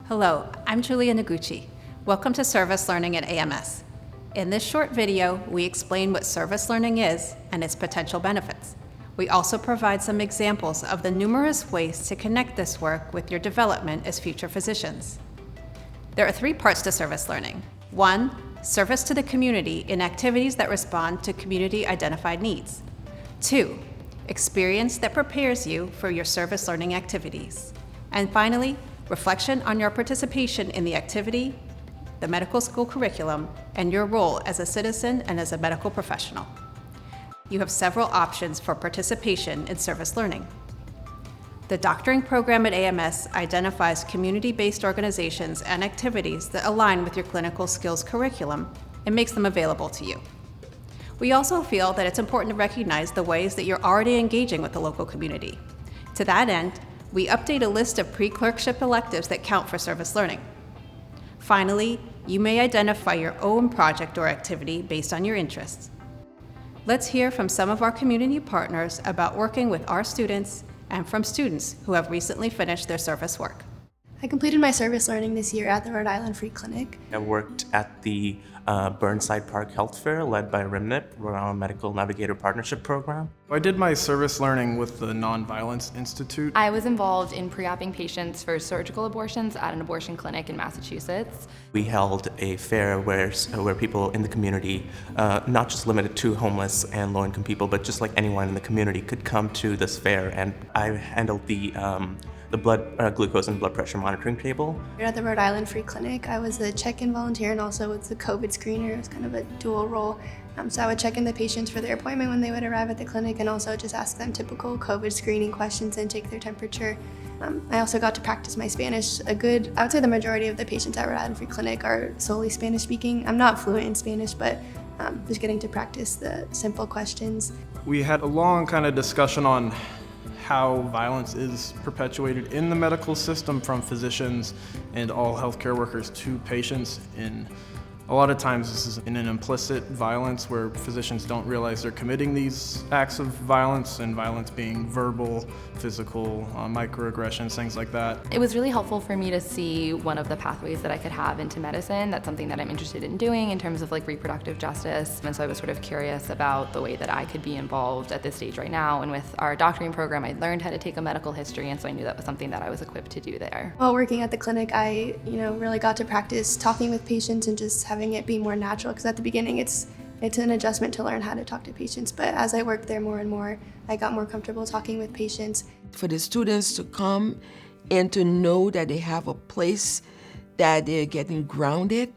Hello, I'm Julia Noguchi. Welcome to Service Learning at AMS. In this short video, we explain what service learning is and its potential benefits. We also provide some examples of the numerous ways to connect this work with your development as future physicians. There are 3 parts to service learning. 1, service to the community in activities that respond to community-identified needs. 2, experience that prepares you for your service learning activities. And finally, reflection on your participation in the activity, the medical school curriculum, and your role as a citizen and as a medical professional. You have several options for participation in service learning. The doctoring program at AMS identifies community-based organizations and activities that align with your clinical skills curriculum and makes them available to you. We also feel that it's important to recognize the ways that you're already engaging with the local community. To that end, we update a list of pre-clerkship electives that count for service learning. Finally, you may identify your own project or activity based on your interests. Let's hear from some of our community partners about working with our students and from students who have recently finished their service work. I completed my service learning this year at the Rhode Island Free Clinic. I worked at the Burnside Park Health Fair led by RIMNIP, Rhode Island Medical Navigator Partnership Program. I did my service learning with the Nonviolence Institute. I was involved in pre-opping patients for surgical abortions at an abortion clinic in Massachusetts. We held a fair where people in the community, not just limited to homeless and low-income people, but just like anyone in the community could come to this fair, and I handled the blood glucose and blood pressure monitoring table. At the Rhode Island Free Clinic, I was the check-in volunteer and also was the COVID screener. It was kind of a dual role. So I would check in the patients for their appointment when they would arrive at the clinic and also just ask them typical COVID screening questions and take their temperature. I also got to practice my Spanish. I would say the majority of the patients at Rhode Island Free Clinic are solely Spanish speaking. I'm not fluent in Spanish, but just getting to practice the simple questions. We had a long kind of discussion on how violence is perpetuated in the medical system from physicians and all healthcare workers to patients. And a lot of times this is in an implicit violence where physicians don't realize they're committing these acts of violence, and violence being verbal, physical, microaggressions, things like that. It was really helpful for me to see one of the pathways that I could have into medicine. That's something that I'm interested in doing in terms of like reproductive justice. And so I was sort of curious about the way that I could be involved at this stage right now. And with our doctoring program, I learned how to take a medical history, and so I knew that was something that I was equipped to do there. While working at the clinic, I really got to practice talking with patients and just having it be more natural, because at the beginning it's an adjustment to learn how to talk to patients, but as I worked there more and more, I got more comfortable talking with patients. For the students to come and to know that they have a place that they're getting grounded,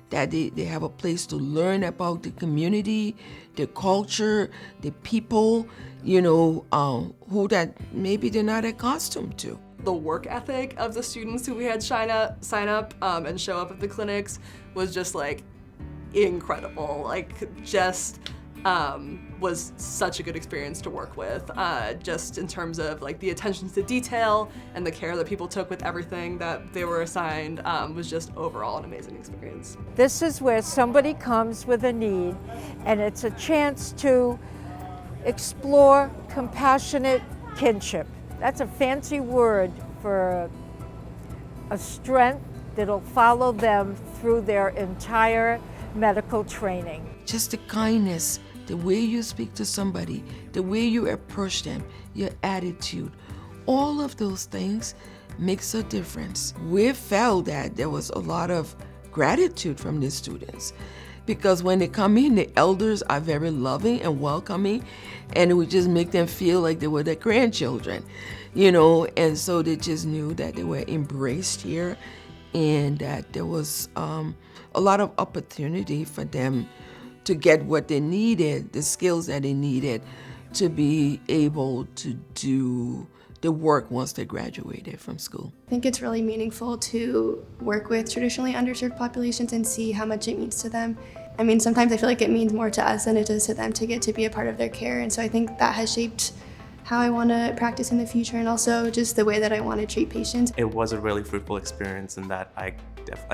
that they have a place to learn about the community, the culture, the people, who that maybe they're not accustomed to. The work ethic of the students who we had sign up and show up at the clinics was just like incredible. Was such a good experience to work with, just in terms of like the attention to detail and the care that people took with everything that they were assigned, was just overall an amazing experience. This is where somebody comes with a need, and it's a chance to explore compassionate kinship. That's a fancy word for a strength that'll follow them through their entire medical training. Just the kindness, the way you speak to somebody, the way you approach them, your attitude, all of those things makes a difference. We felt that there was a lot of gratitude from the students, because when they come in, the elders are very loving and welcoming, and it would just make them feel like they were their grandchildren, and so they just knew that they were embraced here, and that there was a lot of opportunity for them to get what they needed, the skills that they needed to be able to do the work once they graduated from school. I think it's really meaningful to work with traditionally underserved populations and see how much it means to them. I mean, sometimes I feel like it means more to us than it does to them to get to be a part of their care, and so I think that has shaped how I want to practice in the future, and also just the way that I want to treat patients. It was a really fruitful experience in that I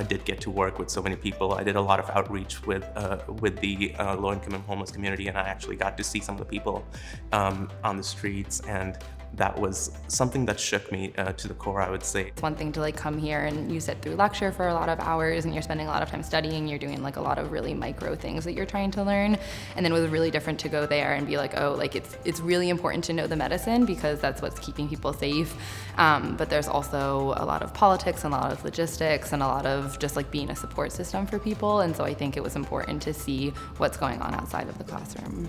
did get to work with so many people. I did a lot of outreach with the low-income and homeless community, and I actually got to see some of the people on the streets and that was something that shook me to the core, I would say. It's one thing to like come here and you sit through lecture for a lot of hours and you're spending a lot of time studying, you're doing like a lot of really micro things that you're trying to learn. And then it was really different to go there and be like, oh, like it's really important to know the medicine because that's what's keeping people safe. But there's also a lot of politics and a lot of logistics and a lot of just like being a support system for people. And so I think it was important to see what's going on outside of the classroom.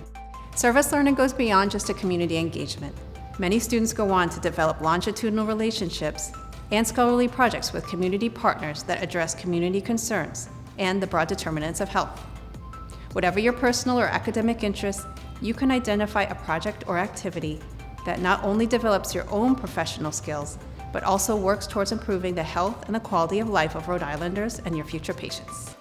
Service learning goes beyond just a community engagement. Many students go on to develop longitudinal relationships and scholarly projects with community partners that address community concerns and the broad determinants of health. Whatever your personal or academic interests, you can identify a project or activity that not only develops your own professional skills, but also works towards improving the health and the quality of life of Rhode Islanders and your future patients.